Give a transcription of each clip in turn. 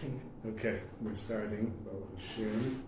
Okay, we're starting. Baruch Hashem.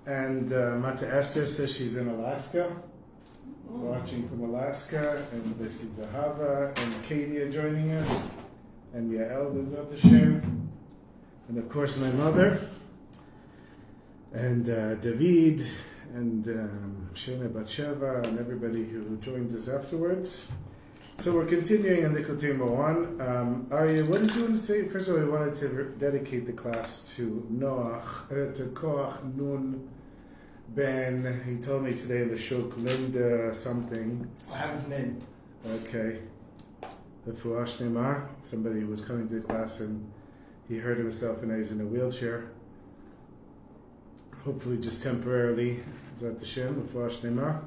And Mata Esther says she's in Alaska, watching from Alaska, and this is Dahava and Katie are joining us, and Yael B'ezrat Hashem, and of course my mother, and David, and Shena Batsheva, and everybody who joins us afterwards. So we're continuing in Likutey Moharan. Aryeh, what did you want to say? First of all, we wanted to dedicate the class to to Koach Nun Ben. He told me today in the shuk, Linda something. I have his name. Okay. The Fuash Neymar. Somebody who was coming to the class and he hurt himself and he's in a wheelchair. Hopefully just temporarily. Zat Hashem, the Fuash Neymar.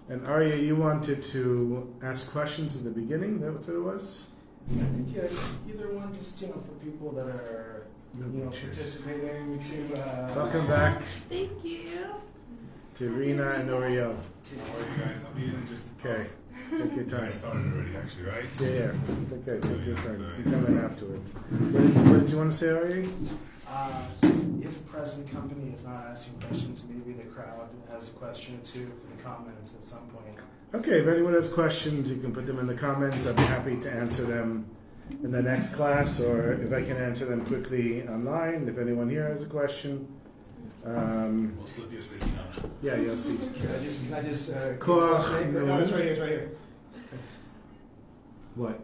And Aryeh, you wanted to ask questions at the beginning? That's what it was? Yeah, either one, just for people that are participating to. Welcome back. Thank you. To Rena and Oriel. How are you guys? I'll be in just. Okay, take your time. I started already, actually, right? Yeah. It's okay. Take your time. You come in afterwards. What did you want to say, Aryeh? If the present company is not asking questions, maybe the crowd has a question or two for the comments at some point. Okay, if anyone has questions, you can put them in the comments. I'd be happy to answer them in the next class, or if I can answer them quickly online, if anyone here has a question. We'll slip you a sticky note. Yeah, you'll see. Can I just Koach no, it's right here, it's right here. What?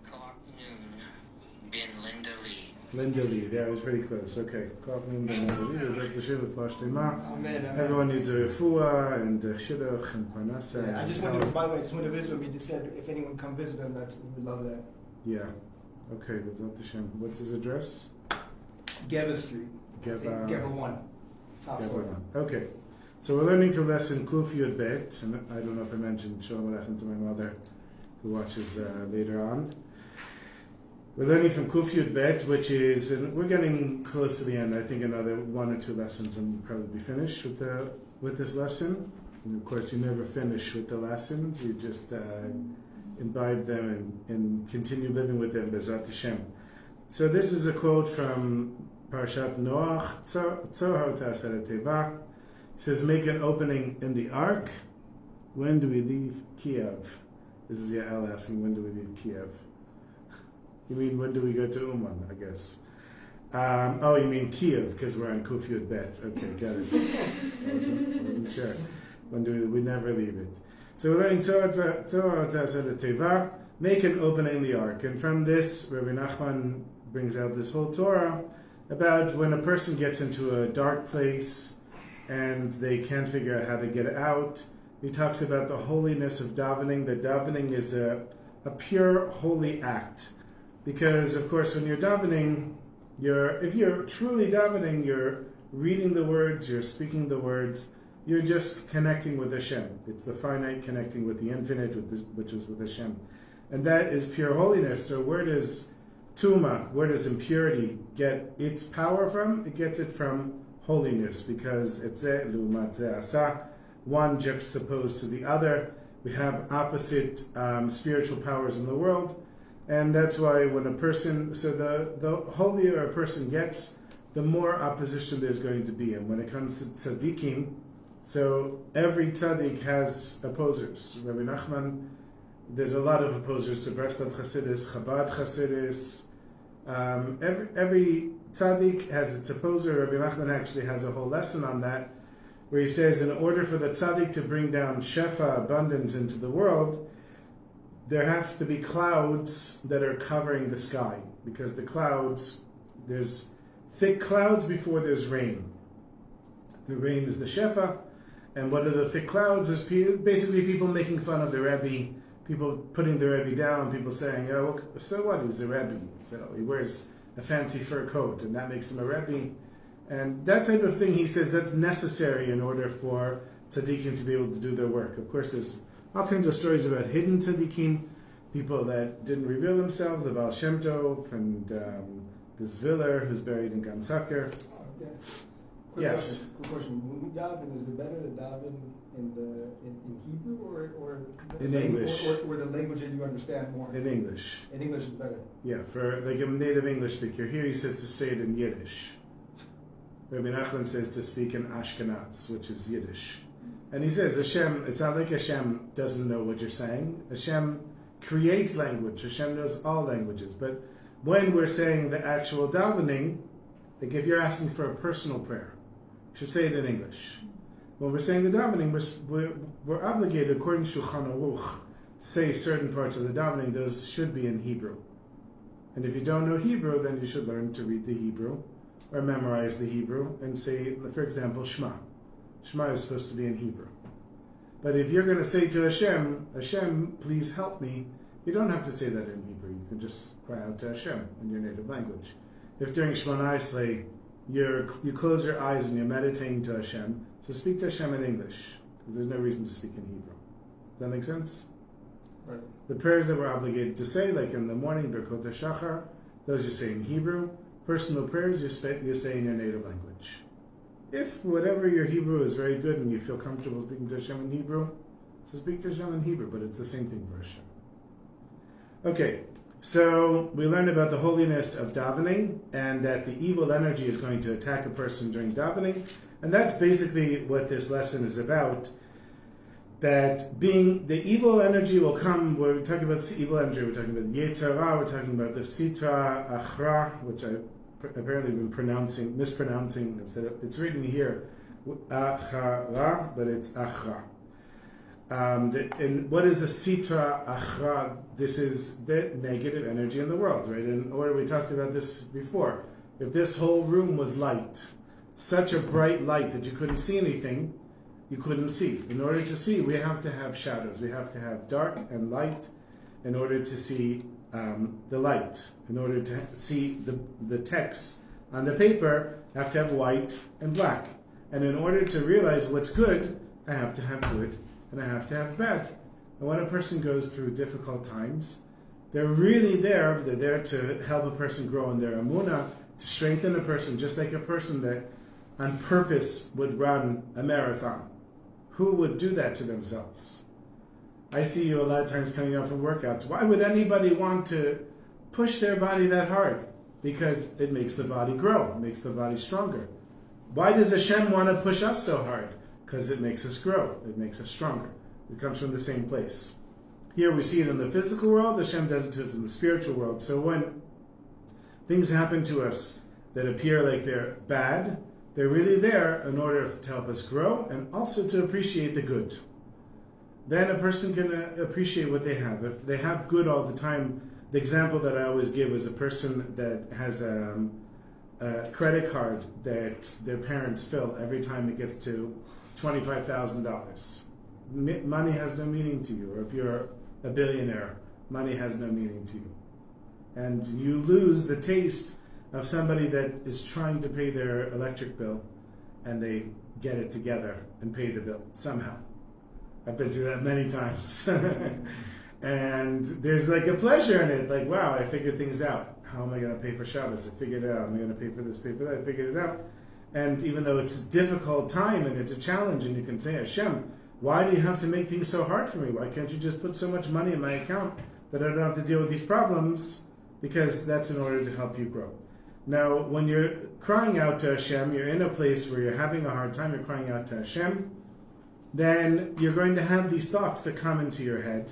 Koach Nun bin Linda Lee. Linda Lee, yeah, it was pretty close. Okay. Koach Nun ben Linda Lee. Zat Hashem v'Fuash Neymar. Amen. Everyone needs a refuah and shidduch and parnasa. Yeah, I just wanted to, by the way, just wanted to visit him. He just said if anyone come visit him, that we would love that. Yeah. Okay, Zat Hashem. What's his address? Geba Street. Geba 1. Top floor. Okay. So we're learning from lesson Kuf Yud Bet, and I don't know if I mentioned Shalom Aleichem to my mother, who watches later on. We're learning from Kuf Yud Bet, which is, and we're getting close to the end. I think another one or two lessons, and we'll probably be finished with this lesson. And of course, you never finish with the lessons; you just imbibe them and continue living with them. B'ezrat Hashem. So this is a quote from Parashat Noach. Tzor Ta'aseh Teva. It says, "Make an opening in the ark." When do we leave Kiev? This is Yael asking, when do we leave Kiev? You mean, when do we go to Uman, I guess? Oh, you mean Kiev, because we're on Kuf Yud Bet. Okay, got it. wasn't sure. When do we never leave it. So we're learning Tzor Ta'aseh Teva, make an opening in the ark. And from this, Rebbe Nachman brings out this whole Torah about when a person gets into a dark place and they can't figure out how to get out. He talks about the holiness of davening, that davening is a pure, holy act. Because, of course, when you're davening, if you're truly davening, you're reading the words, you're speaking the words, you're just connecting with Hashem. It's the finite connecting with the infinite, which is with Hashem. and that is pure holiness. So where does tuma, where does impurity get its power from? It gets it from holiness, because etzeh lumat zeh asa, one juxtaposed to the other. We have opposite spiritual powers in the world, and that's why when a person, so the holier a person gets, the more opposition there's going to be. And when it comes to tzaddikim, so every tzaddik has opposers. Rebbe Nachman, there's a lot of opposers to Breslov Chassidus, Chabad Chassidus. Every tzaddik has its opposer. Rebbe Nachman actually has a whole lesson on that, where he says in order for the tzaddik to bring down shefa, abundance into the world, there have to be clouds that are covering the sky. Because the clouds, there's thick clouds before there's rain. The rain is the shefa, and what are the thick clouds? Is basically people making fun of the Rebbe, people putting the Rebbe down, people saying, oh, so what, he's a Rebbe, so he wears a fancy fur coat, and that makes him a Rebbe. And that type of thing, he says, that's necessary in order for tzaddikim to be able to do their work. Of course, there's all kinds of stories about hidden tzaddikim, people that didn't reveal themselves, the Baal Shem Tov, and this Viller who's buried in Gansaker. Yes. Quick question. When we daven, is it better to daven in Hebrew or In English. Or the language that you understand more? In English. In English is better. Yeah, for like a native English speaker. Here he says to say it in Yiddish. Rebbe Nachman says to speak in Ashkenaz, which is Yiddish. And he says, Hashem, it's not like Hashem doesn't know what you're saying. Hashem creates language. Hashem knows all languages. But when we're saying the actual davening, like if you're asking for a personal prayer, you should say it in English. When we're saying the davening, we're obligated, according to Shulchan Aruch, to say certain parts of the davening. Those should be in Hebrew. And if you don't know Hebrew, then you should learn to read the Hebrew or memorize the Hebrew and say, for example, Shema. Shema is supposed to be in Hebrew. But if you're going to say to Hashem, Hashem, please help me, you don't have to say that in Hebrew. You can just cry out to Hashem in your native language. If during Shemona Esrei you close your eyes and you're meditating to Hashem, so speak to Hashem in English, because there's no reason to speak in Hebrew. Does that make sense? Right. The prayers that we're obligated to say, like in the morning, Birkot HaShachar, those you say in Hebrew. Personal prayers you say in your native language. If whatever your Hebrew is very good and you feel comfortable speaking to Hashem in Hebrew, so speak to Hashem in Hebrew, but it's the same thing for Hashem. Okay, so we learned about the holiness of davening and that the evil energy is going to attack a person during davening, and that's basically what this lesson is about. That being the evil energy will come. We're talking about the evil energy. We're talking about yetzer, we're talking about the sitra achra, which I've apparently been mispronouncing. Instead of, it's written here achara, but it's achra. And what is the sitra achra? This is the negative energy in the world, right? And we talked about this before. If this whole room was light, such a bright light that you couldn't see anything, you couldn't see. In order to see, we have to have shadows. We have to have dark and light in order to see the light. In order to see the text on the paper, I have to have white and black. And in order to realize what's good, I have to have good and I have to have bad. And when a person goes through difficult times, they're really there. They're there to help a person grow in their emunah, to strengthen a person, just like a person that on purpose would run a marathon. Who would do that to themselves? I see you a lot of times coming out from workouts. Why would anybody want to push their body that hard? Because it makes the body grow, it makes the body stronger. Why does Hashem want to push us so hard? Because it makes us grow, it makes us stronger. It comes from the same place. Here we see it in the physical world, Hashem does it to us in the spiritual world. So when things happen to us that appear like they're bad, they're really there in order to help us grow and also to appreciate the good. Then a person can appreciate what they have. If they have good all the time, the example that I always give is a person that has a credit card that their parents fill every time it gets to $25,000. Money has no meaning to you. Or if you're a billionaire, money has no meaning to you. And you lose the taste of somebody that is trying to pay their electric bill and they get it together and pay the bill somehow. I've been through that many times. And there's like a pleasure in it, like, wow, I figured things out. How am I going to pay for Shabbos? I figured it out. Am I going to pay for this, pay for that? I figured it out. And even though it's a difficult time and it's a challenge, and you can say, Hashem, why do you have to make things so hard for me? Why can't you just put so much money in my account that I don't have to deal with these problems? Because that's in order to help you grow. Now, when you're crying out to Hashem, you're in a place where you're having a hard time, you're crying out to Hashem, then you're going to have these thoughts that come into your head.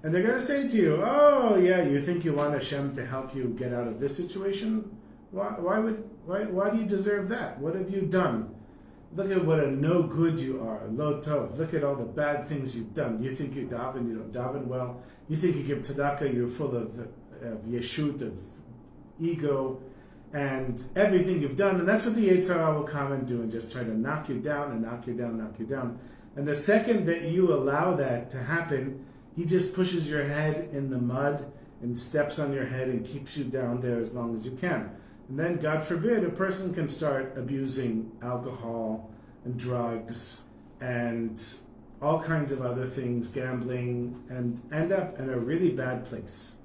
And they're going to say to you, oh yeah, you think you want Hashem to help you get out of this situation? Why do you deserve that? What have you done? Look at what a no good you are, lo tov. Look at all the bad things you've done. You think you daven, you don't daven well. You think you give tzedakah, you're full of yeshut, of ego, and everything you've done. And that's what the yetzer will come and do, and just try to knock you down and knock you down, knock you down. And the second that you allow that to happen, he just pushes your head in the mud and steps on your head and keeps you down there as long as you can. And then, God forbid, a person can start abusing alcohol and drugs and all kinds of other things, gambling, and end up in a really bad place.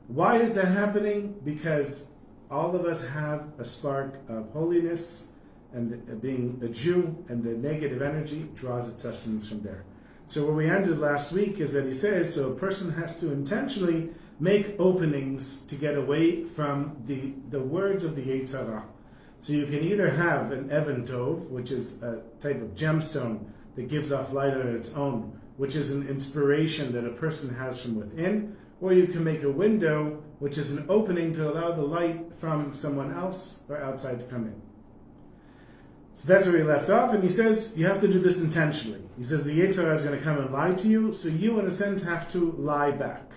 Why is that happening? Because all of us have a spark of holiness, and being a Jew, and the negative energy draws its essence from there. So where we ended last week is that he says, so a person has to intentionally make openings to get away from the words of the yetzer. So you can either have an Even Tov, which is a type of gemstone that gives off light on its own, which is an inspiration that a person has from within, or you can make a window, which is an opening to allow the light from someone else or outside to come in. So that's where we left off, and he says you have to do this intentionally. He says the yetzer is going to come and lie to you, so you, in a sense, have to lie back.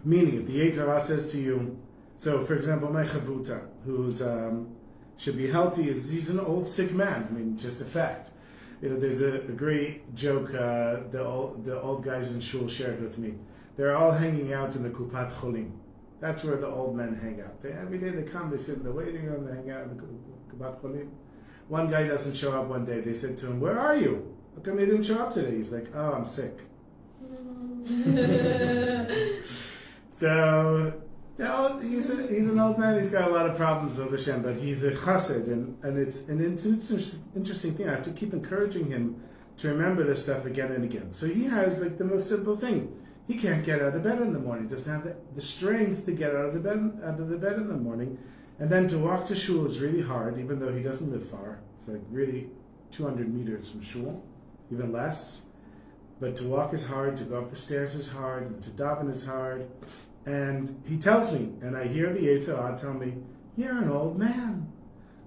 Meaning, if the yetzer says to you, so for example, my chavuta, who's should be healthy, he's an old sick man. I mean, just a fact. You know, there's a great joke the old guys in shul shared with me. They're all hanging out in the kupat cholim. That's where the old men hang out. Every day they come, they sit in the waiting room, they hang out in the kupat cholim. One guy doesn't show up one day. They said to him, "Where are you? How come you didn't show up today?" He's like, "Oh, I'm sick." So, he's an old man. He's got a lot of problems with Hashem, but he's a chassid, and it's an interesting thing. I have to keep encouraging him to remember this stuff again and again. So he has like the most simple thing. He can't get out of bed in the morning. He doesn't have the strength to get out of the bed in the morning. And then to walk to shul is really hard, even though he doesn't live far. It's like really 200 meters from shul, even less. But to walk is hard, to go up the stairs is hard, and to daven is hard. And he tells me, and I hear the yetzer tell me, "You're an old man.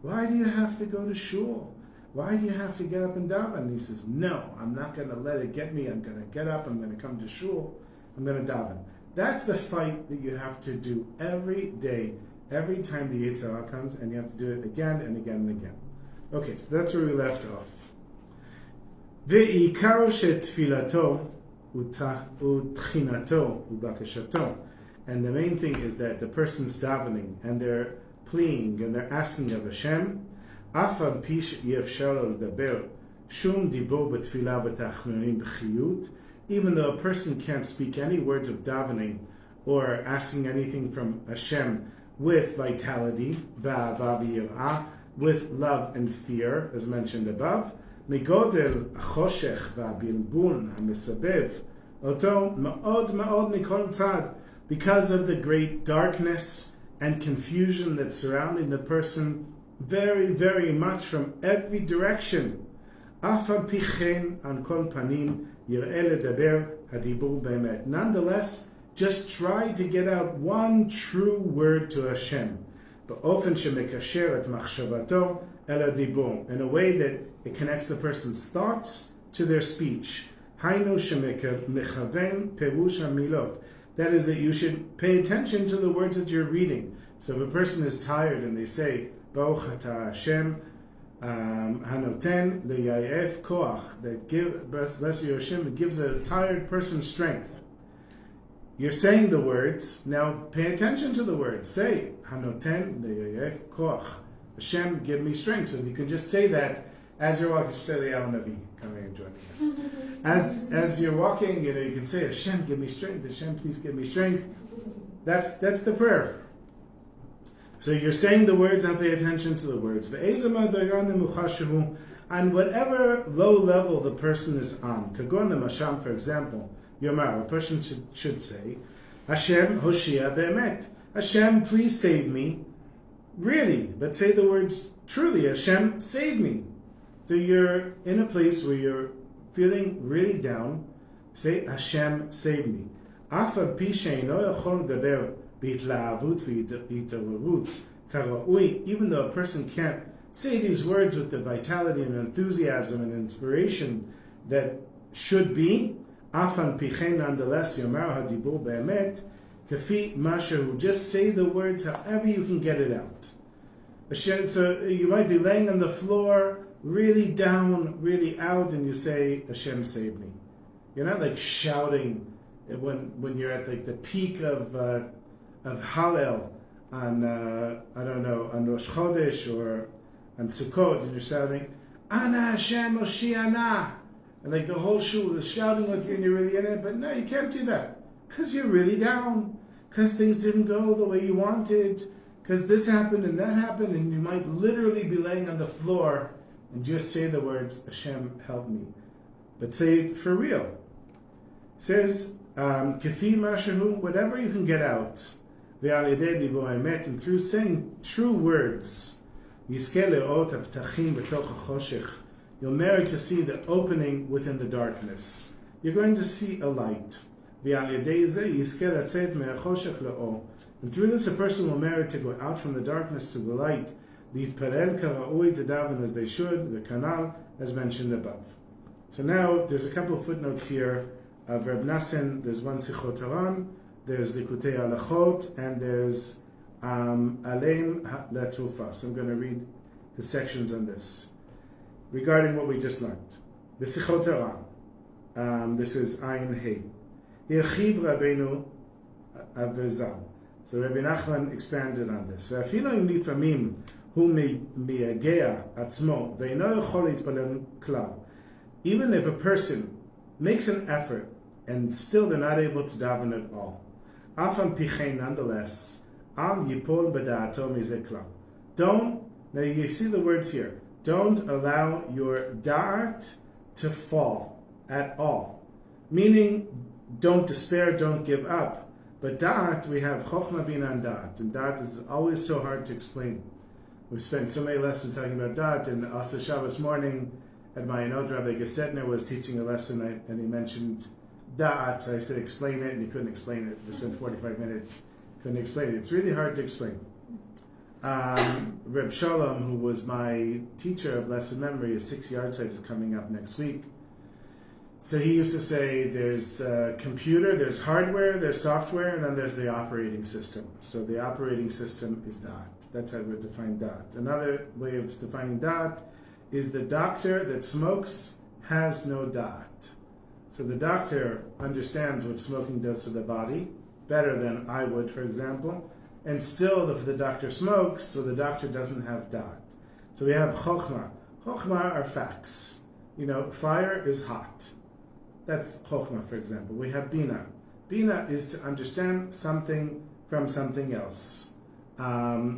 Why do you have to go to shul? Why do you have to get up and daven?" And he says, "No, I'm not going to let it get me. I'm going to get up. I'm going to come to shul. I'm going to daven." That's the fight that you have to do every day, every time the yetzer comes, and you have to do it again and again and again. Okay, so that's where we left off. Ve'ikaro shetfilato utchinato ubakashato. And the main thing is that the person's davening and they're pleading and they're asking of Hashem, afal pish yefshar ledaber shum dibur betfilah betachnonim b'chiyut. Even though a person can't speak any words of davening or asking anything from Hashem with vitality, with love and fear, as mentioned above, migodel choshech va'bilbul hamisabev oto ma'od mikol tzad, because of the great darkness and confusion that's surrounding the person very, very much from every direction. Afal pichen an kol panim yir'eh ledaber hadibur be'emet. Nonetheless, just try to get out one true word to Hashem, ba'ofen shemekasher et machshavato el hadibur, in a way that it connects the person's thoughts to their speech. Hainu shemechaven perush hamilot. That is, that you should pay attention to the words that you're reading. So if a person is tired and they say, Baruch atah Hashem, hanoten leyayef koach, that bless you Hashem, it gives a tired person strength. You're saying the words, now pay attention to the words. Say, hanoten leyayef koach, Hashem, give me strength. So you can just say that As you're walking, Sheli Al Navi coming and joining us. As you're walking, you can say, Hashem, give me strength. Hashem, please give me strength. That's the prayer. So you're saying the words and pay attention to the words. On whatever low level the person is on. For example, Yomar, a person should say, Hashem Hoshia Be'emet. Hashem, please save me. Really, but say the words truly. Hashem, save me. So you're in a place where you're feeling really down. Say, Hashem, save me. Even though a person can't say these words with the vitality and enthusiasm and inspiration that should be, nonetheless, just say the words however you can get it out. So you might be laying on the floor, really down, really out, and you say, Hashem, save me. You're not like shouting when you're at like the peak of Hallel on on Rosh Chodesh or on Sukkot, and you're shouting, Ana Hashem Oshiana, and like the whole shul is shouting with you, and you're really in it. But no, you can't do that because you're really down, because things didn't go the way you wanted, because this happened and that happened, and you might literally be laying on the floor and just say the words, Hashem, help me. But say it for real. It says, Kefi Mashahu, whatever you can get out, and through saying true words, you'll merit to see the opening within the darkness. You're going to see a light. And through this, a person will merit to go out from the darkness to the light. To daven as they should, the kanal, as mentioned above. So now, there's a couple of footnotes here of Rebbe Nachman. There's one Sichot Haran, there's Likutey Alachot, and there's Aleim Latufa. So I'm going to read the sections on this regarding what we just learned. The Sichot Haran. This is Ayin Hey. Yechiv Rabbeinu Avezal. So Rebbe Nachman expanded on this. ואפילו אם לפעמים הוא מייגע עצמו ואינו יכול להתפלל כלל. Even if a person makes an effort and still they're not able to daven at all. אף על פי כן, nonetheless, אל ייפול בדעתו מזה כלל. Don't, now you see the words here, don't allow your da'at to fall at all. Meaning, don't despair, don't give up. But da'at, we have chokhmah bina and da'at. And da'at is always so hard to explain. We've spent so many lessons talking about da'at. And also Shabbos morning at my Anod, Rabbi Gestetner was teaching a lesson and he mentioned da'at. So I said, explain it, and he couldn't explain it. We spent 45 minutes, couldn't explain it. It's really hard to explain. Reb Shalom, who was my teacher of lesson memory, a 6 yard site is coming up next week. So he used to say there's computer, there's hardware, there's software, and then there's the operating system. So the operating system is da'at. That's how we define da'at. Another way of defining da'at is the doctor that smokes has no da'at. So the doctor understands what smoking does to the body better than I would, for example. And still, if the doctor smokes, so the doctor doesn't have da'at. So we have chokhmah. Chokhmah are facts. Fire is hot. That's chokhmah, for example. We have bina. Bina is to understand something from something else.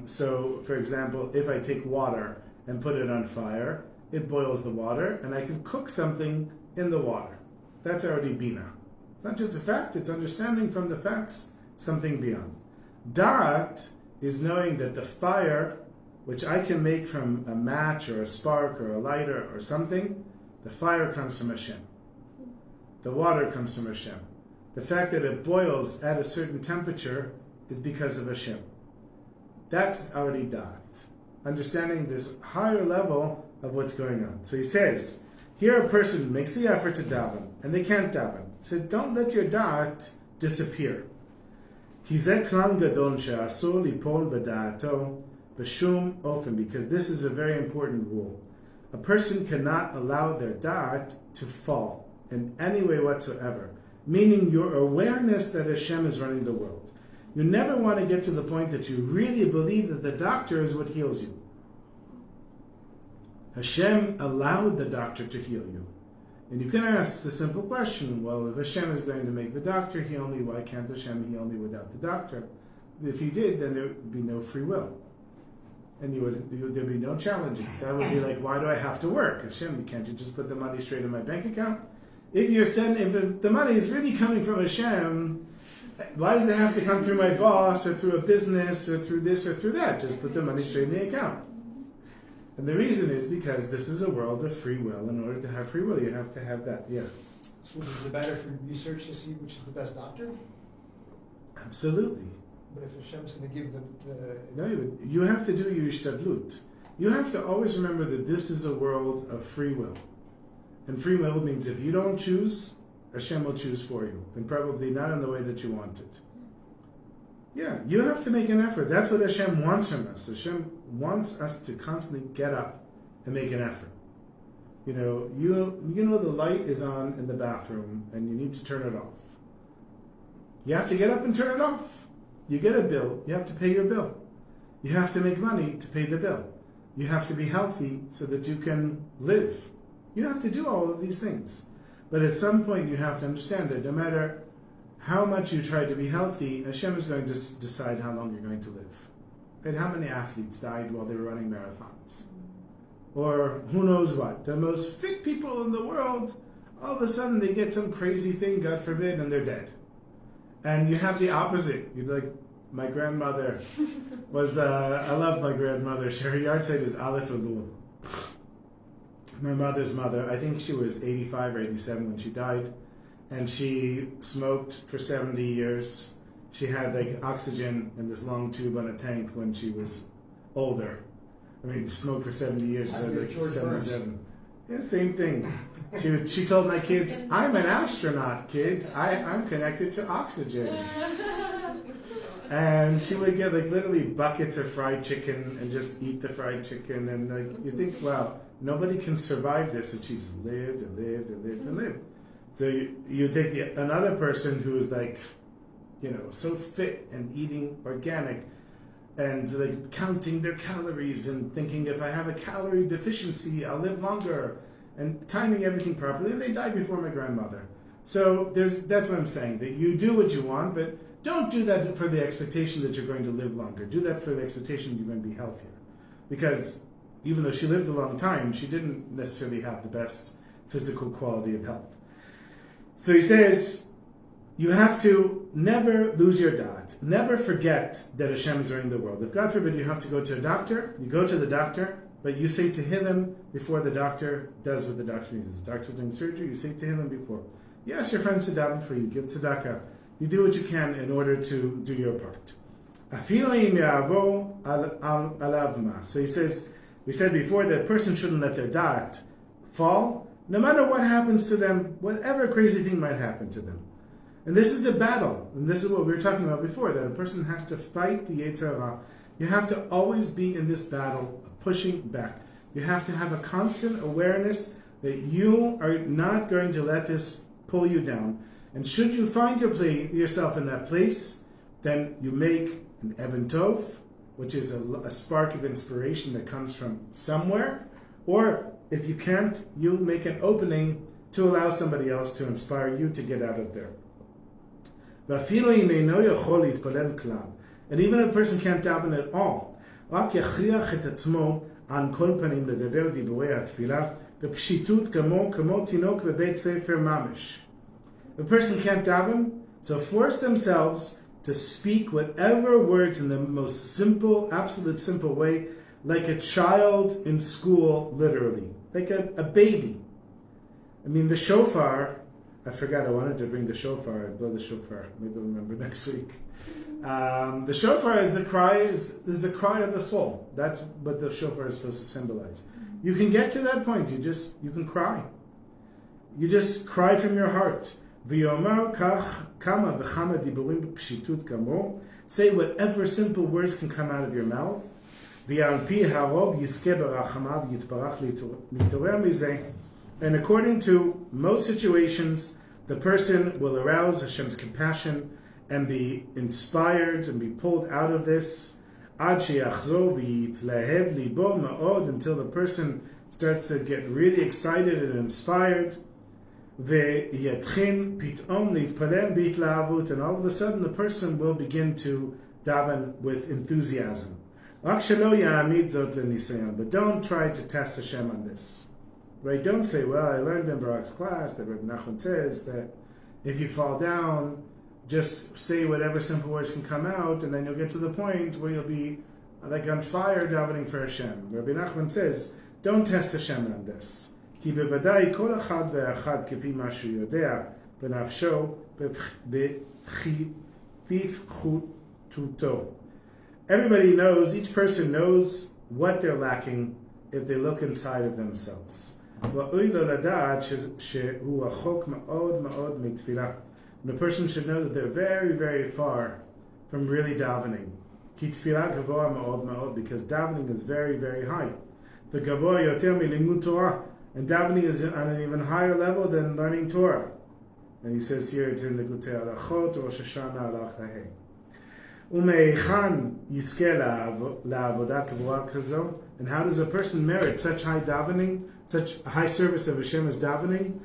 So, for example, if I take water and put it on fire, it boils the water, and I can cook something in the water. That's already bina. It's not just a fact, it's understanding from the facts something beyond. Da'at is knowing that the fire, which I can make from a match or a spark or a lighter or something, the fire comes from Hashem. The water comes from Hashem. The fact that it boils at a certain temperature is because of Hashem. That's already da'at. Understanding this higher level of what's going on. So he says, here a person makes the effort to daven, and they can't daven. So don't let your da'at disappear. Because this is a very important rule. A person cannot allow their da'at to fall in any way whatsoever, meaning your awareness that Hashem is running the world. You never want to get to the point that you really believe that the doctor is what heals you. Hashem allowed the doctor to heal you. And you can ask the simple question, well, if Hashem is going to make the doctor heal me, why can't Hashem heal me without the doctor? If he did, then there would be no free will. And there'd be no challenges. That would be like, why do I have to work? Hashem, can't you just put the money straight in my bank account? If the money is really coming from Hashem, why does it have to come through my boss or through a business or through this or through that? Just put the money straight in the account. And the reason is because this is a world of free will. In order to have free will, you have to have that. Yeah. So is it better for research to see which is the best doctor? Absolutely. But if Hashem's going to give the No, you have to do your ishtadlut. You have to always remember that this is a world of free will. And free will means if you don't choose, Hashem will choose for you. And probably not in the way that you want it. Yeah, you have to make an effort. That's what Hashem wants from us. Hashem wants us to constantly get up and make an effort. You know the light is on in the bathroom and you need to turn it off. You have to get up and turn it off. You get a bill, you have to pay your bill. You have to make money to pay the bill. You have to be healthy so that you can live. You have to do all of these things. But at some point you have to understand that no matter how much you try to be healthy, Hashem is going to decide how long you're going to live. And how many athletes died while they were running marathons? Or who knows what? The most fit people in the world, all of a sudden they get some crazy thing, God forbid, and they're dead. And you have the opposite. You'd like, my grandmother was, I love my grandmother. Her yahrzeit is Aleph Elul. My mother's mother, I think she was 85 or 87 when she died. And she smoked for 70 years. She had like oxygen in this long tube on a tank when she was older. I mean, smoked for 70 years, so like 77. Yeah, same thing. She told my kids, I'm an astronaut, kids. I'm connected to oxygen. And she would get like literally buckets of fried chicken and just eat the fried chicken. And like you think, wow, nobody can survive this. And she's lived and lived and lived and lived. So you take another person who is like, so fit and eating organic and like counting their calories and thinking if I have a calorie deficiency, I'll live longer and timing everything properly. And they died before my grandmother. So that's what I'm saying, that you do what you want, but don't do that for the expectation that you're going to live longer. Do that for the expectation you're going to be healthier. Because even though she lived a long time, she didn't necessarily have the best physical quality of health. So he says, you have to never lose your da'at. Never forget that Hashem is running the world. If God forbid you have to go to a doctor, you go to the doctor, but you say to him before the doctor does what the doctor needs. If the doctor's doing surgery, you say to him before. You ask your friends to daven for you, give tzedakah. You do what you can in order to do your part. So he says, we said before that a person shouldn't let their da'at fall, no matter what happens to them, whatever crazy thing might happen to them. And this is a battle. And this is what we were talking about before, that a person has to fight the yetzer. You have to always be in this battle of pushing back. You have to have a constant awareness that you are not going to let this pull you down. And should you find yourself in that place, then you make an Even Tov, which is a spark of inspiration that comes from somewhere, or if you can't, you make an opening to allow somebody else to inspire you to get out of there. And even if a person can't daven at all, if a person can't daven, so force themselves to speak whatever words in the most simple, absolute simple way, like a child in school, literally. Like a baby. I mean, the shofar, I forgot, I wanted to bring the shofar. I'd blow the shofar. Maybe I'll remember next week. The shofar is the cry of the soul. That's what the shofar is supposed to symbolize. You can get to that point. You can cry. You just cry from your heart. Say whatever simple words can come out of your mouth. And according to most situations, the person will arouse Hashem's compassion and be inspired and be pulled out of this until the person starts to get really excited and inspired. ויתחיל פתאום להתפלל בהתלהבות, and all of a sudden the person will begin to daven with enthusiasm. רק שלא יעמיד זאת לניסיון, but don't try to test Hashem on this. Right? Don't say, well, I learned in Barak's class that Rebbe Nachman says that if you fall down, just say whatever simple words can come out, and then you'll get to the point where you'll be like on fire davening for Hashem. Rebbe Nachman says, don't test Hashem on this. כי בוודאי כל אחד ואחד כפי מה שהוא יודע בנפשו בפחותותו. Everybody knows, each person knows what they're lacking if they look inside of themselves. ראוי לו לדעת שהוא רחוק מאוד מאוד מתפילה. And a person should know that they're very, very far from really davening. כי תפילה גבוה מאוד מאוד, because davening is very, very high. וגבוה יותר מלימוד תורה. And davening is on an even higher level than learning Torah. And he says here, it's in Likutey Moharan Lesson, Rosh Hashanah Alach Lahei. ומהיכן יזכה לעבודה קבועה כזו? And how does a person merit such high davening, such high service of Hashem as davening?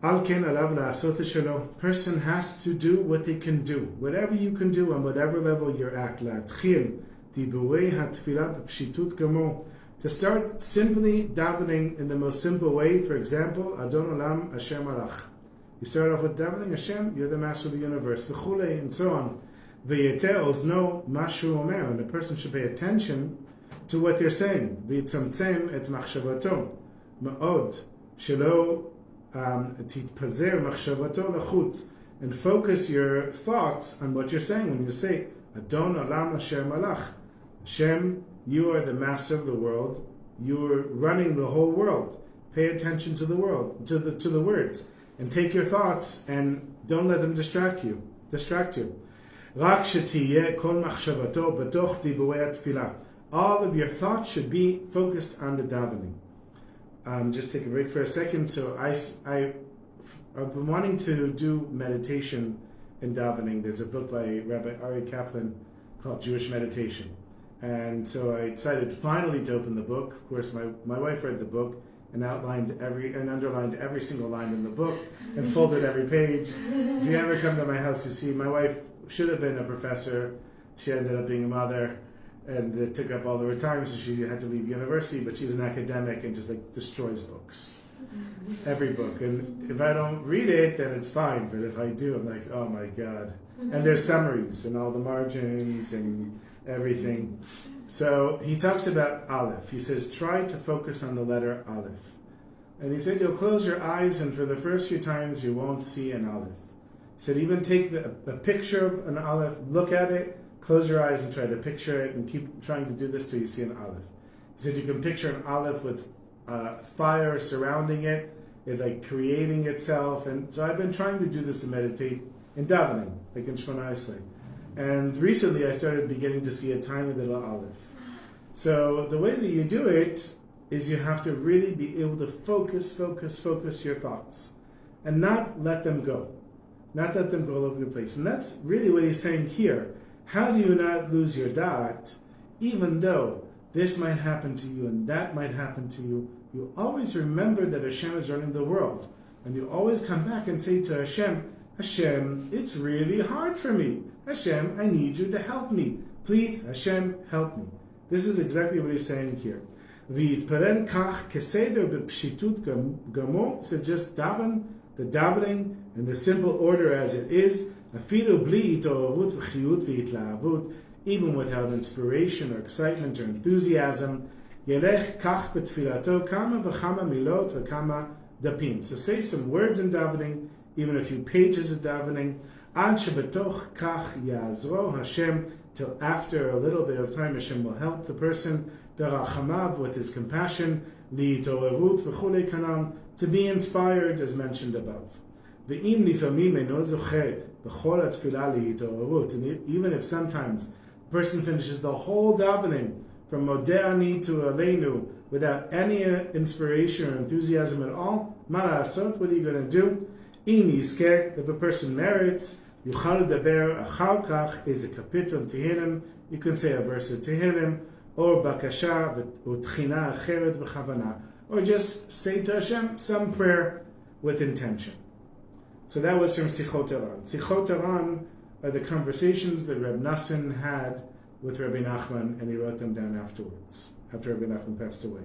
על כן עליו לעשות את שלו. Person has to do what they can do. Whatever you can do on whatever level you're at. להתחיל דיבורי התפילה בפשיטות גמור. To start simply davening in the most simple way, for example, Adon Olam Hashem Alach. You start off with davening Hashem, you're the master of the universe, v'chulei, and so on. V'yetzer ozno mashu omer, and the person should pay attention to what they're saying. V'yitzamtzem et machshavato, ma'od, shelo titpazer machshavato l'chutz, and focus your thoughts on what you're saying when you say, Adon Olam Hashem Alach. Hashem, you are the master of the world. You are running the whole world. Pay attention to the world, to the words, and take your thoughts and don't let them distract you. רק שתהיה כל מחשבתו בתוך דיבורי התפילה. All of your thoughts should be focused on the davening. Just take a break for a second. So I've been wanting to do meditation in davening. There's a book by Rabbi Ari Kaplan called Jewish Meditation. And so I decided finally to open the book. Of course, my wife read the book and underlined every single line in the book and folded every page. If you ever come to my house, you see my wife should have been a professor. She ended up being a mother, and it took up all of her time, so she had to leave university. But she's an academic and just like destroys books, every book. And if I don't read it, then it's fine. But if I do, I'm like, oh my God. And there's summaries and all the margins and everything. So he talks about Aleph. He says, try to focus on the letter Aleph. And he said, you'll close your eyes, and for the first few times, you won't see an Aleph. He said, even take a picture of an Aleph, look at it, close your eyes and try to picture it, and keep trying to do this till you see an Aleph. He said, you can picture an Aleph with fire surrounding it, like creating itself. And so I've been trying to do this and meditate in davening, like in Shemona Esrei. And recently I started beginning to see a tiny little Aleph. So the way that you do it is you have to really be able to focus your thoughts and not let them go. Not let them go all over the place. And that's really what he's saying here. How do you not lose your da'at, even though this might happen to you and that might happen to you? You always remember that Hashem is running the world. And you always come back and say to Hashem, Hashem, it's really hard for me. Hashem, I need you to help me. Please, Hashem, help me. This is exactly what he's saying here. V'yitparen kach keseder b'pshitut gamor. So just daven, the davening, in the simple order as it is. Afilu bli itorut v'chiyut v'yitlahavut. Even without inspiration or excitement or enthusiasm. Yelech kach b'tfilato kama v'chama milot v'kama dapim. So say some words in davening, even a few pages of davening. Ad shebetoch kach ya'azro Hashem, till after a little bit of time Hashem will help the person, berachamav, with his compassion, li'torerut v'chulei kanam, to be inspired as mentioned above. Ve'im lifamim eno zocher b'chol atfilah li'torerut, and even if sometimes a person finishes the whole davening from Modeh Ani to Aleinu without any inspiration or enthusiasm at all, ma la'asot, what are you going to do? If a person merits, Yuchal Daber Achal Kach is a kapitel Tehillim. You can say a verse of Tehillim, or bakasha utchina acheret b'chavana, or just say to Hashem some prayer with intention. So that was from Sichot Aran. Sichot Aran are the conversations that Rebbe Nachman had with Rebbe Nachman, and he wrote them down afterwards, after Rebbe Nachman passed away.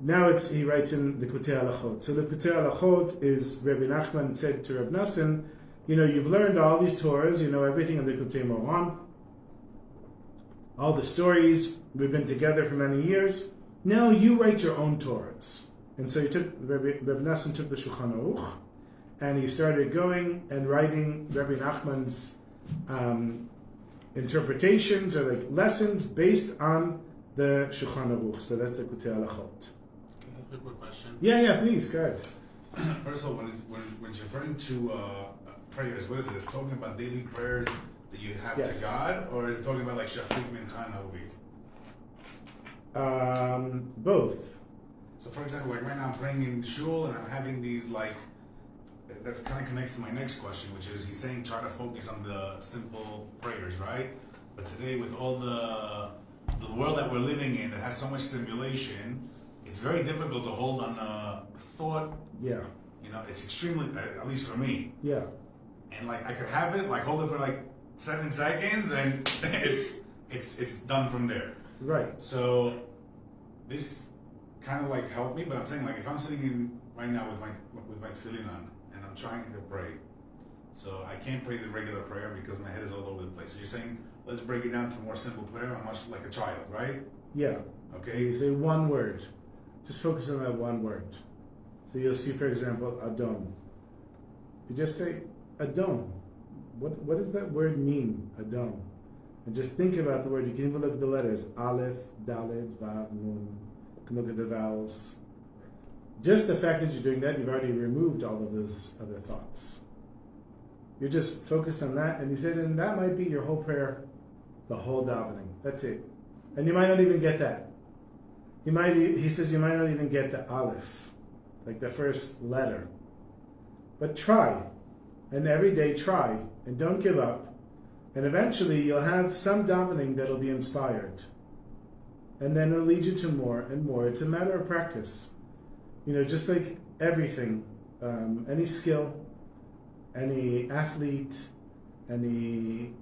Now he writes in Likutey Halachot. So Likutey Halachot is Rebbe Nachman said to Rebbe Nachman, you've learned all these Torahs, you know everything in Likutey Moharan, all the stories, we've been together for many years. Now you write your own Torahs. And so Rebbe Nachman took the Shulchan Aruch, and he started going and writing Rebbe Nachman's interpretations or like lessons based on the Shulchan Aruch. So that's the Likutey Halachot. A quick question. Yeah, please, go ahead. First of all, when it's referring to prayers, what is it? It's talking about daily prayers that you have Yes. to God, or is it talking about like Shafik Mincha Nahuvit? Both. So, for example, like right now I'm praying in shul and I'm having these like, that kind of connects to my next question, which is he's saying try to focus on the simple prayers, right? But today with all the world that we're living in that has so much stimulation, it's very difficult to hold on a thought. Yeah. It's extremely, at least for me. Yeah. And like I could have it, like hold it for like 7 seconds, and it's done from there. Right. So this kind of like helped me, but I'm saying like if I'm sitting in right now with my tefillin on and I'm trying to pray, so I can't pray the regular prayer because my head is all over the place. So you're saying let's break it down to more simple prayer, much like a child, right? Yeah. Okay. You say one word. Just focus on that one word. So you'll see, for example, Adon. You just say Adon. What does that word mean, Adon? And just think about the word. You can even look at the letters. Aleph, Dalet, Vav, Nun. You can look at the vowels. Just the fact that you're doing that, you've already removed all of those other thoughts. You just focus on that, and he said, and that might be your whole prayer, the whole davening. That's it. And you might not even get that. He says you might not even get the Aleph, like the first letter. But try. And every day try. And don't give up. And eventually you'll have some davening that'll be inspired. And then it'll lead you to more and more. It's a matter of practice. Just like everything, any skill, any athlete, every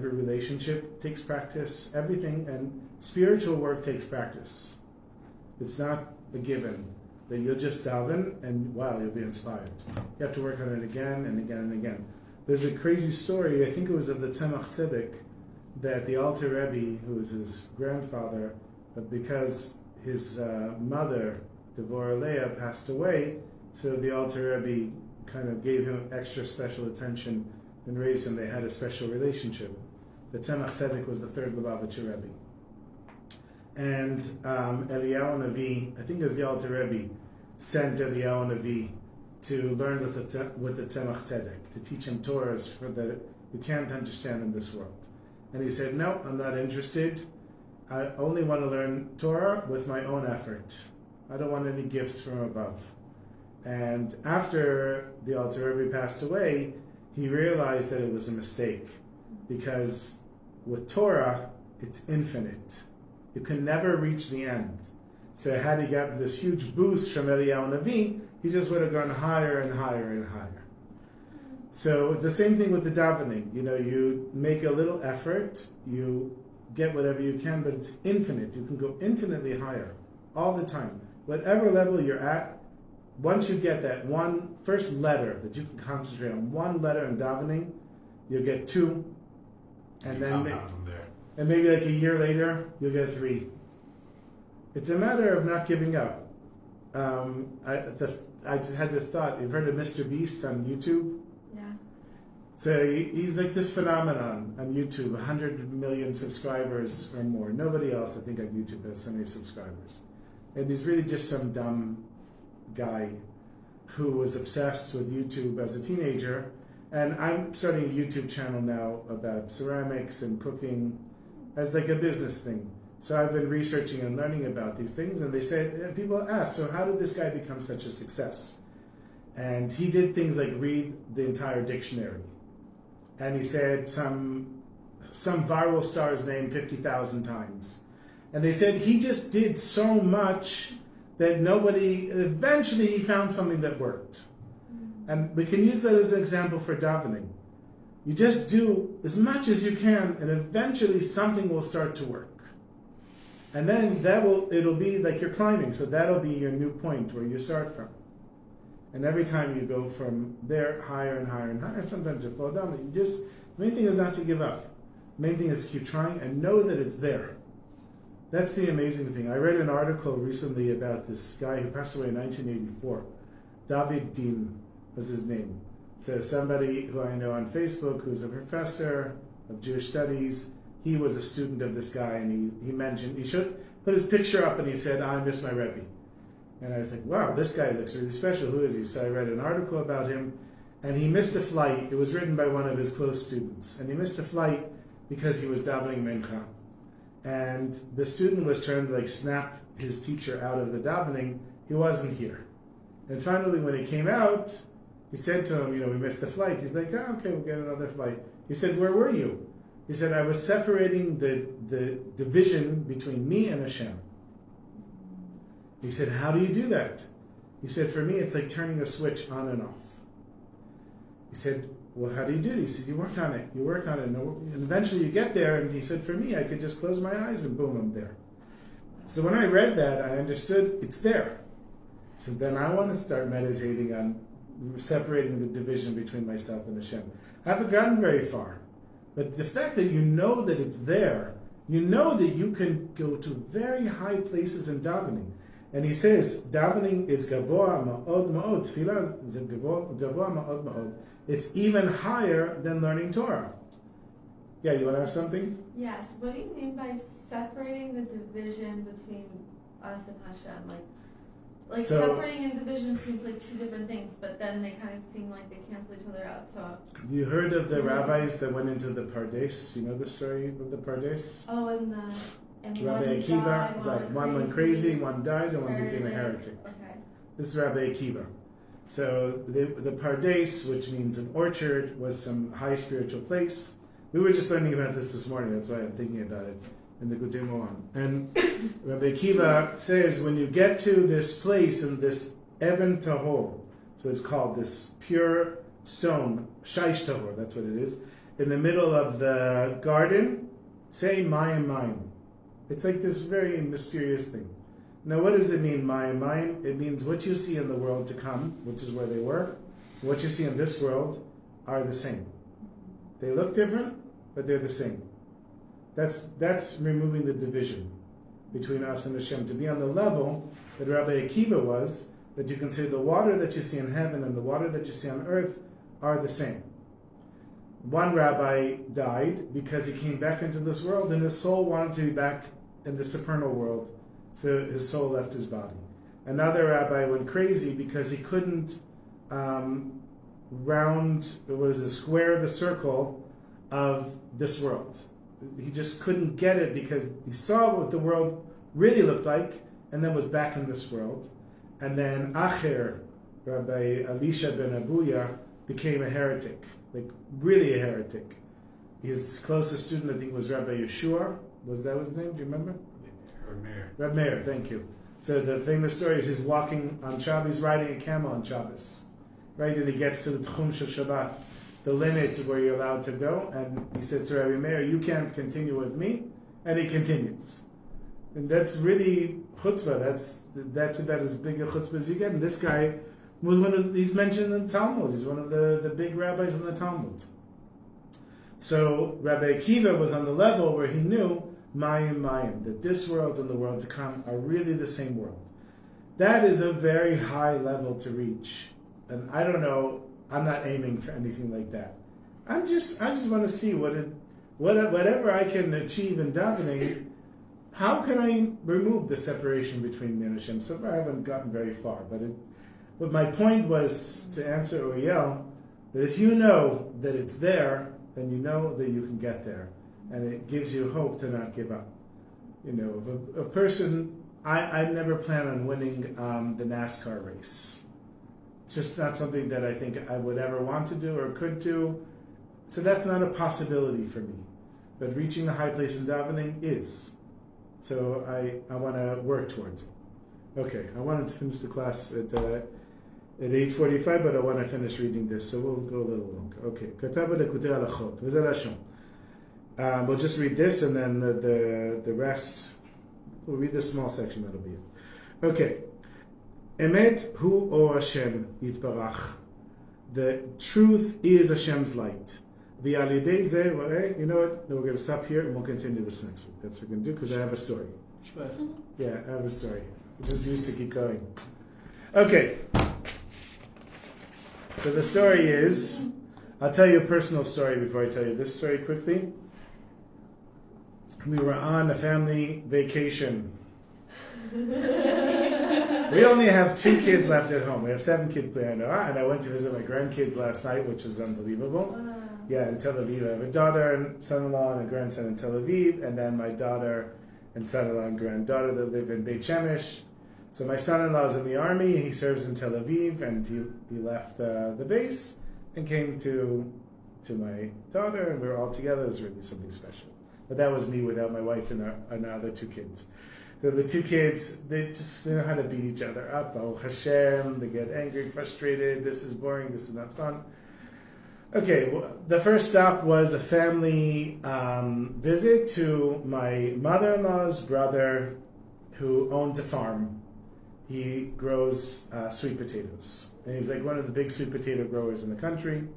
relationship takes practice, everything, and spiritual work takes practice. It's not a given that you'll just daven and wow, you'll be inspired. You have to work on it again and again and again. There's a crazy story, I think it was of the Tzemach Tzedek, that the Alter Rebbe, who was his grandfather, but because his mother, Devorah Leah, passed away, so the Alter Rebbe kind of gave him extra special attention and raised him. They had a special relationship. The Tzemach Tzedek was the third Lubavitcher Rebbe. And Eliyahu Navi, I think it was the Alter Rebbe, sent Eliyahu Navi to learn with the Tzemach Tzedek, to teach him Torahs that you can't understand in this world. And he said, no, I'm not interested. I only want to learn Torah with my own effort. I don't want any gifts from above. And after the Alter Rebbe passed away, he realized that it was a mistake, because with Torah, it's infinite. You can never reach the end. So had he gotten this huge boost from Eliyahu Navi, he just would have gone higher and higher and higher. So the same thing with the davening. You make a little effort, you get whatever you can, but it's infinite. You can go infinitely higher all the time. Whatever level you're at, once you get that one first letter that you can concentrate on, one letter in davening, you'll get 2, and You then come down from there. and maybe like a year later, you'll get 3. It's a matter of not giving up. I just had this thought. You've heard of Mr. Beast on YouTube? Yeah. So he's like this phenomenon on YouTube, 100 million subscribers or more. Nobody else, I think, on YouTube has so many subscribers. And he's really just some dumb guy who was obsessed with YouTube as a teenager. And I'm starting a YouTube channel now about ceramics and cooking as like a business thing. So I've been researching and learning about these things, and they said, people ask, so how did this guy become such a success? And he did things like read the entire dictionary. And he said some some viral star's name 50,000 times. And they said he just did so much that eventually he found something that worked. And we can use that as an example for davening. You just do as much as you can, and eventually something will start to work. And then it'll be like you're climbing, so that'll be your new point where you start from. And every time you go from there higher and higher and higher, sometimes you fall down, but the main thing is not to give up. The main thing is keep trying and know that it's there. That's the amazing thing. I read an article recently about this guy who passed away in 1984. David Dean was his name. It's somebody who I know on Facebook who's a professor of Jewish studies. He was a student of this guy, and he mentioned, he should put his picture up, and he said, I miss my Rebbe. And I was like, wow, this guy looks really special. Who is he? So I read an article about him, and he missed a flight. It was written by one of his close students. And he missed a flight because he was davening mincha. And the student was trying to snap his teacher out of the davening. He wasn't here. And finally, when he came out, he said to him, we missed the flight. He's like, oh, okay, we'll get another flight. He said, where were you? He said, I was separating the division between me and Hashem. He said, how do you do that? He said, for me, it's like turning a switch on and off. He said, well, how do you do it? He said, you work on it. And eventually you get there. And he said, for me, I could just close my eyes and boom, I'm there. So when I read that, I understood it's there. So then I want to start meditating on separating the division between myself and Hashem. I haven't gotten very far. But the fact that you know that it's there, you know that you can go to very high places in davening. And he says, davening is gavoa ma'od ma'od. Tefillah is gavoa ma'od ma'od. It's even higher than learning Torah. Yeah, you want to ask something? Yes. What do you mean by separating the division between us and Hashem? So, separating and division seems like two different things, but then they kind of seem like they cancel each other out. So you heard of the rabbis that went into the Pardes? You know the story of the Pardes? Oh, and Rabbi Akiva, died, right? One went crazy, one died, and one became a heretic. Okay. This is Rabbi Akiva. So the Pardes, which means an orchard, was some high spiritual place. We were just learning about this morning. That's why I'm thinking about it in the Likutey Moharan. And Rabbi Akiva says when you get to this place in this Even Tahor, so it's called this pure stone, Shaish Tahor, that's what it is, in the middle of the garden, say Mayim Mayim. It's like this very mysterious thing. Now what does it mean, Mayim Mayim? It means what you see in the world to come, which is where they were, what you see in this world are the same. They look different, but they're the same. That's removing the division between us and Hashem, to be on the level that Rabbi Akiva was, that you can say the water that you see in heaven and the water that you see on earth are the same. One rabbi died because he came back into this world and his soul wanted to be back in the supernal world, so his soul left his body. Another rabbi went crazy because he couldn't square the circle of this world. He just couldn't get it because he saw what the world really looked like and then was back in this world. And then Acher, Rabbi Elisha ben Abuya, became a heretic, like really a heretic. His closest student, I think, was Rabbi Yeshua. Was that his name? Do you remember? Rabbi Meir, thank you. So the famous story is he's walking on Shabbos, riding a camel on Shabbos. Right, and he gets to the Tchum Shel Shabbat, the limit where you're allowed to go, and he says to Rabbi Meir, you can't continue with me, and he continues. And that's really chutzpah. That's about as big a chutzpah as you get. And this guy was he's mentioned in the Talmud. He's one of the big rabbis in the Talmud. So Rabbi Akiva was on the level where he knew Mayim Mayim, that this world and the world to come are really the same world. That is a very high level to reach. And I don't know, I'm not aiming for anything like that. I just want to see whatever I can achieve in davening, how can I remove the separation between me and Hashem? So far I haven't gotten very far, but my point was to answer Uriel, that if you know that it's there, then you know that you can get there. And it gives you hope to not give up. You know, if a person, I never plan on winning the NASCAR race. It's just not something that I think I would ever want to do or could do. So that's not a possibility for me. but reaching the high place in davening is. So I want to work towards it. Okay, I wanted to finish the class at 8:45, but I want to finish reading this, so we'll go a little longer. Okay, כתב בליקוטי הלכות, וזה לשון. We'll just read this, and then the rest, we'll read this small section, that'll be it. Okay. Emet hu or Hashem yitbarach. The truth is Hashem's light. V'alidei zeh, you know what? We're going to stop here and we'll continue this next week. That's what we're going to do because I have a story. Yeah, I have a story. I just used to keep going. Okay. So the story is, I'll tell you a personal story before I tell you this story quickly. We were on a family vacation. We only have 2 kids left at home. We have 7 kids playing Torah, and I went to visit my grandkids last night, which was unbelievable. Yeah, in Tel Aviv. I have a daughter and son-in-law and a grandson in Tel Aviv, and then my daughter and son-in-law and granddaughter that live in Beit Shemesh. So my son-in-law is in the army. He serves in Tel Aviv, and he left the base and came to my daughter, and we were all together. It was really something special. But that was me without my wife and our other 2 kids. So the 2 kids, they just know how to beat each other up. Oh Hashem, they get angry, frustrated. This is boring. This is not fun. Okay, well, the first stop was a family visit to my mother-in-law's brother who owns a farm. He grows sweet potatoes. And he's like one of the big sweet potato growers in the country.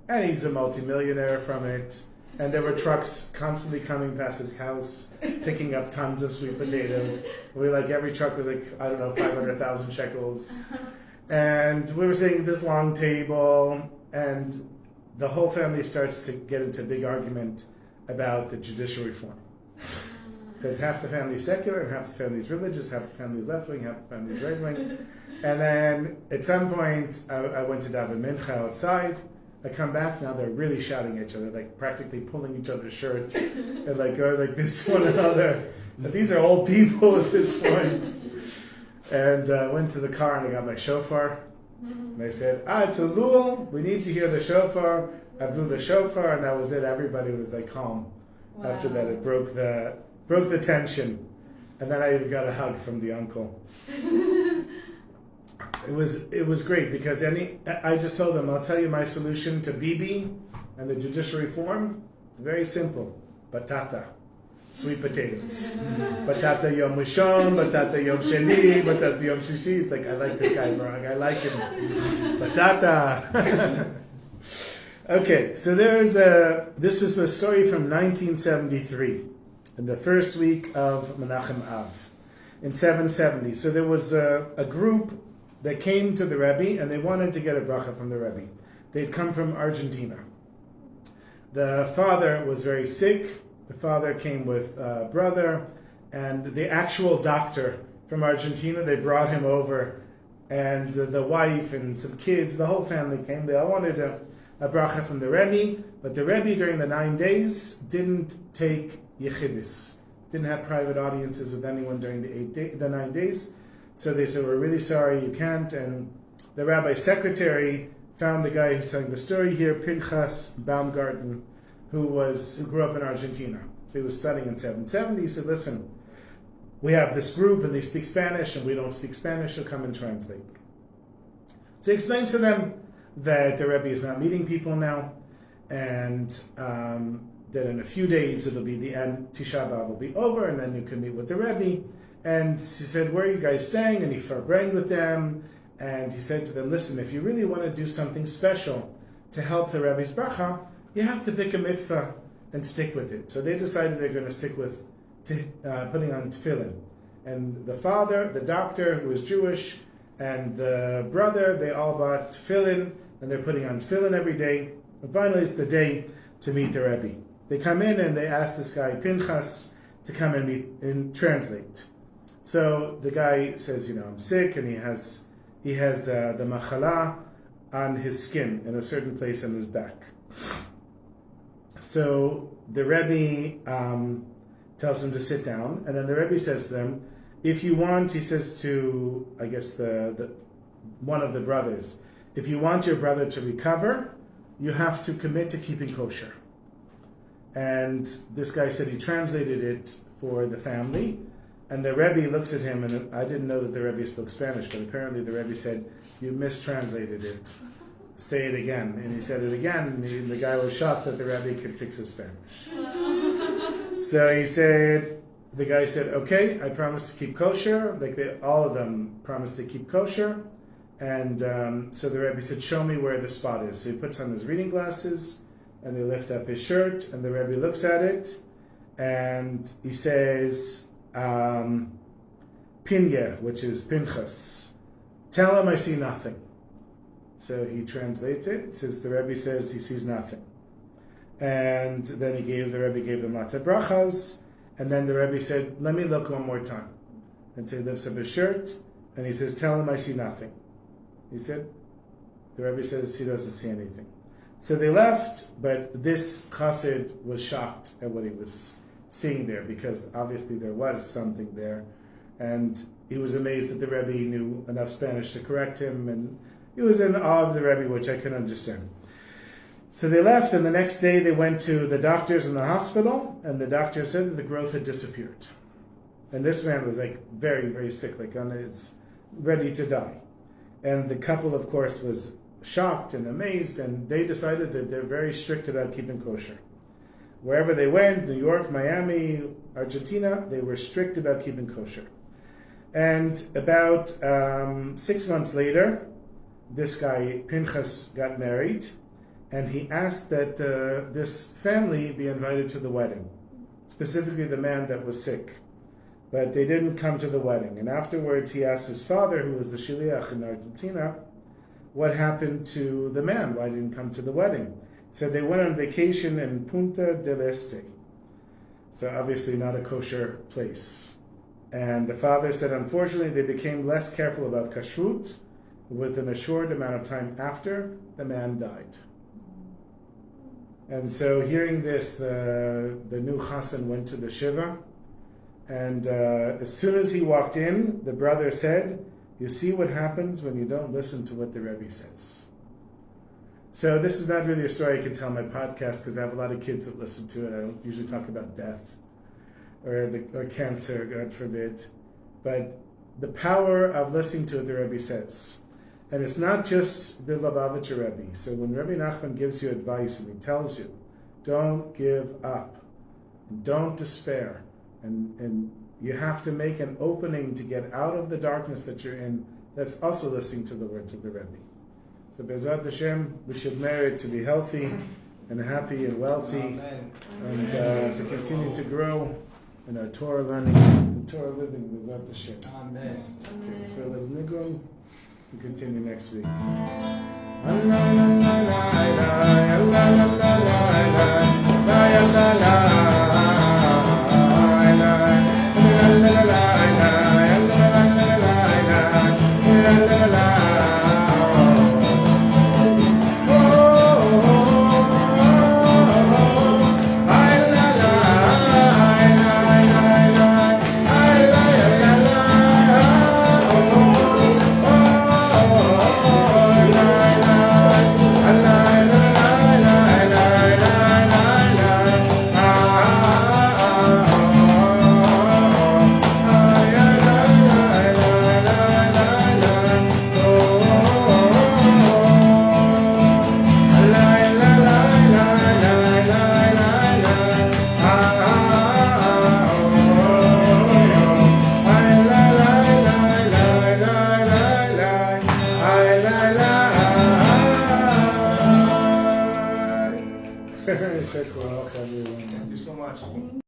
And he's a multimillionaire from it. And there were trucks constantly coming past his house, picking up tons of sweet potatoes. Every truck was 500,000 shekels. And we were sitting at this long table, and the whole family starts to get into a big argument about the judicial reform. Because half the family is secular, and half the family is religious, half the family is left-wing, half the family is right-wing. And then at some point, I went to daven mincha outside. I come back, now they're really shouting at each other, practically pulling each other's shirts, and going like this one another. And these are old people at this point. And I went to the car and I got my shofar. And I said, it's a lul, we need to hear the shofar. I blew the shofar, and that was it. Everybody was calm. Wow. After that, it broke the tension. And then I even got a hug from the uncle. It was great because I just told them, I'll tell you my solution to Bibi and the judicial reform. It's very simple. Batata. Sweet potatoes. Batata Yom Rishon, Batata Yom Sheni, Batata Yom Shishi. I like this guy, Barak. I like him. Batata. Okay, so this is a story from 1973, in the first week of Menachem Av, in 770. So there was a group that came to the Rebbe, and they wanted to get a bracha from the Rebbe. They'd come from Argentina. The father was very sick. The father came with a brother, and the actual doctor from Argentina, they brought him over, and the wife and some kids, the whole family came. They all wanted a bracha from the Rebbe, but the Rebbe during the 9 days didn't take yechidus, didn't have private audiences with anyone during the 9 days. So they said, we're really sorry, you can't. And the rabbi's secretary found the guy who's telling the story here, Pinchas Baumgarten, who grew up in Argentina. So he was studying in 770. He said, listen, we have this group and they speak Spanish and we don't speak Spanish, so come and translate. So he explains to them that the Rebbe is not meeting people now, and that in a few days it'll be the end, Tisha B'Av will be over, and then you can meet with the Rebbe. And he said, where are you guys staying? And he farbrained with them, and he said to them, listen, if you really want to do something special to help the Rebbe's bracha, you have to pick a mitzvah and stick with it. So they decided they're going to stick with putting on tefillin. And the father, the doctor, who was Jewish, and the brother, they all bought tefillin, and they're putting on tefillin every day. And finally, it's the day to meet the Rebbe. They come in and they ask this guy, Pinchas, to come and meet and translate. So the guy says, I'm sick, and he has the machala on his skin in a certain place on his back. So the Rebbe tells him to sit down, and then the Rebbe says to them, if you want, he says to, I guess, the one of the brothers, if you want your brother to recover, you have to commit to keeping kosher. And this guy said he translated it for the family. And the Rebbe looks at him, and I didn't know that the Rebbe spoke Spanish, but apparently the Rebbe said, "You mistranslated it. Say it again." And he said it again, and the guy was shocked that the Rebbe could fix his Spanish. So the guy said, "Okay, I promise to keep kosher." All of them promised to keep kosher. And so the Rebbe said, "Show me where the spot is." So he puts on his reading glasses, and they lift up his shirt, and the Rebbe looks at it, and he says, Pinye, which is Pinchas, tell him I see nothing. So he translates it, says the Rebbe says he sees nothing. And then the Rebbe gave them lots of brachas, and then the Rebbe said, let me look one more time. And so he lifts up his shirt, and he says, tell him I see nothing. He said, the Rebbe says he doesn't see anything. So they left, but this chassid was shocked at what he was seeing there, because obviously there was something there, and he was amazed that the Rebbe knew enough Spanish to correct him, and he was in awe of the Rebbe, which I can understand. So they left, and the next day they went to the doctors in the hospital, and the doctor said that the growth had disappeared. And this man was very, very sick, on his ready to die. And the couple, of course, was shocked and amazed, and they decided that they're very strict about keeping kosher. Wherever they went, New York, Miami, Argentina, they were strict about keeping kosher. And about 6 months later, this guy, Pinchas, got married, and he asked that this family be invited to the wedding, specifically the man that was sick. But they didn't come to the wedding. And afterwards, he asked his father, who was the shliach in Argentina, what happened to the man? Why didn't he come to the wedding? So they went on vacation in Punta del Este. So obviously not a kosher place. And the father said, unfortunately, they became less careful about kashrut. Within a short amount of time after, the man died. And so hearing this, the new chassan went to the shiva. And as soon as he walked in, the brother said, you see what happens when you don't listen to what the Rebbe says. So this is not really a story I can tell on my podcast, because I have a lot of kids that listen to it. I don't usually talk about death or cancer, God forbid. But the power of listening to what the Rebbe says. And it's not just the Lubavitcher Rebbe. So when Rebbe Nachman gives you advice and he tells you, don't give up, don't despair, and you have to make an opening to get out of the darkness that you're in, that's also listening to the words of the Rebbe. So Be'ezrat Hashem, we should merit to be healthy and happy and wealthy. Amen. And to continue to grow in our Torah learning and Torah living. Be'ezrat Hashem. Amen. Okay, so let's continue next week. Thank you so much.